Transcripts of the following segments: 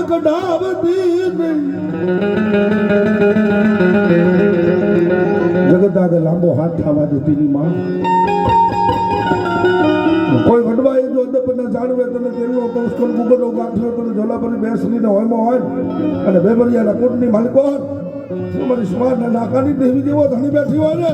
કઢાવતી નહીં જગત આગળ લાંબો હાથ થવા દેતી ની માં કોઈ વડવાએ જો અદબના જાણવે તને તેલનો તોસ્કલ ગુગરનો ગાંઠિયો તને ઝોલાપરી બેસલીને હોયમાં હોય અને બેબરિયાના કોટની માલિકો તમારી સ્મારના નાકાની દેવી જેવો ધણી બેઠી હોય ને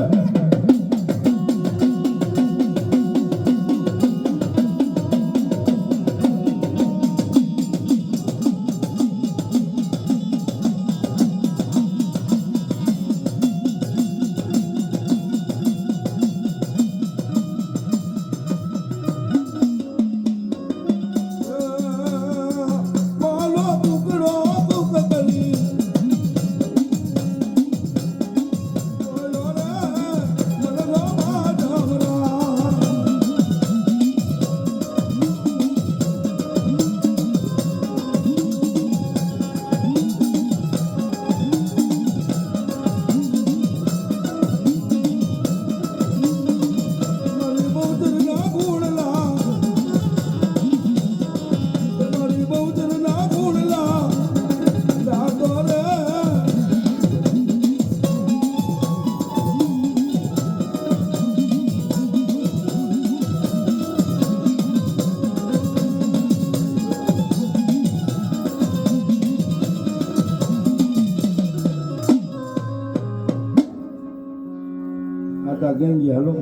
ગેંગી હલો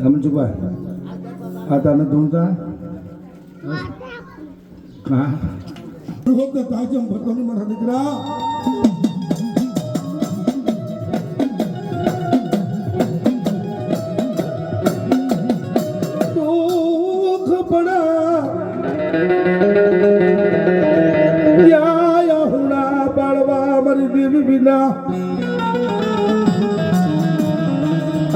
રમજુભાઈ આ તને ધૂણતા હા વખતે તાજમ ભરતોની મારા દીકરા દુઃખ પડા યા હુણા બાળવા મારી દેવી વિના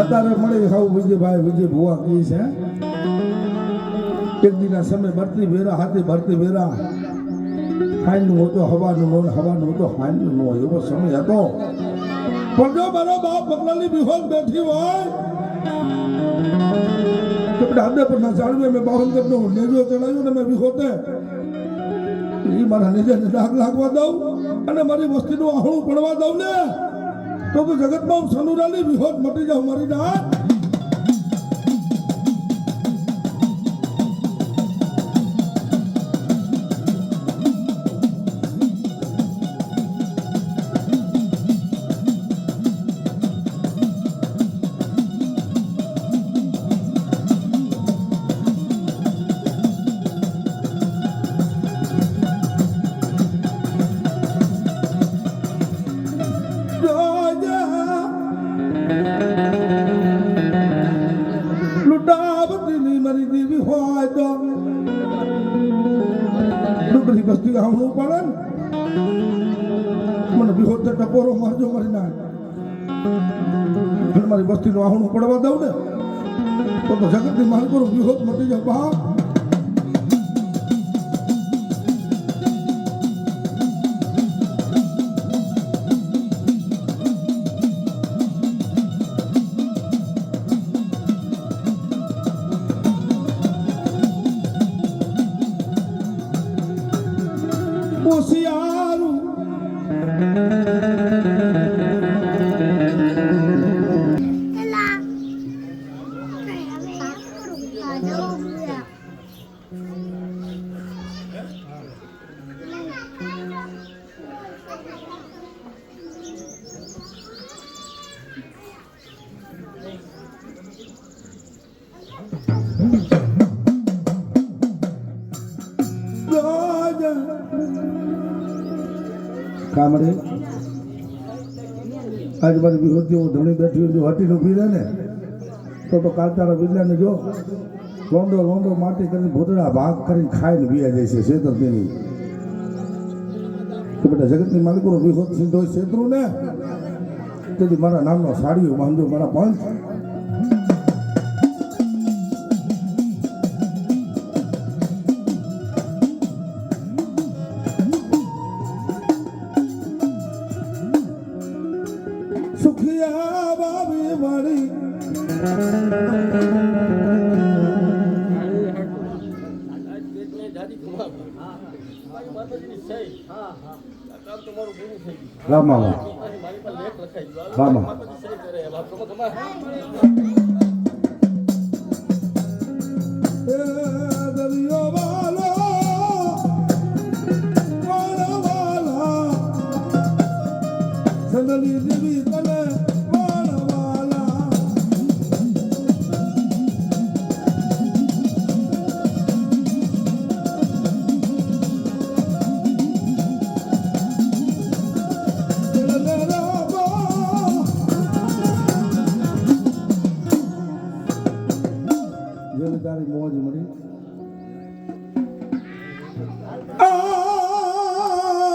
અત્યારે મળી ખાવું વિજયભાઈ વિજય ભુવા કી છે એક દિના સમય ભરતી વેરા હાથી ભરતી વેરા ખાઈનું હતો હવાનું નો હવાનું હતો ખાઈનું નો એવો સમય હતો પણ જો મારો બાપ બગલાની બિહોલ બેઠી હોય તો બધા હદે પર ના જાણવે મેં બાવનગર નો નેજો ચડાવ્યો ને મેં વિહોતે એ મારા નેજાને ડાઘ લાગવા દઉં અને મારી વસ્તીનું આહણું પડવા દઉં ને તો જગતમાં સનુરાની વિહોત મટી જાવ મારી ના બસ્તી આવવું પડે મને વિહોત ટપોરો મારજો મારી ના મારી બસ્તીનું આવવું પડવા દઉં ને તો જગતની માલ કરું વિહોત મટી જાય બા હોશિયારું કામડે આજ મારી વિરોધી હું ધણી બેઠી જો હટીને ઉભી રહે ને તો કાલતારા બિરલાને જો લોંડો લોંડો માટી કરીને ભૂતળા ભાગ કરીને ખાઈને બીયા જાય છે છેતરતીની તો બેટા જગતની માલિકો વિહોત સિંધો છેતરું ને તેથી મારા નામનો સાડીઓ બાંધો મારા પંચ સુખિયા બાબી મારી મારી માતાજીની સહી હા હા આ કામ તમારું પૂરું થઈ ગયું રામા મારી પાસે લેખ લખાઈ ગયો રામા માતાજી સહી કરે વાત ગમે ગમે એ દરિયો વાલો વાલા વાલા સંદલી દેવી તને વાલા વાલા જેને તારી મોજ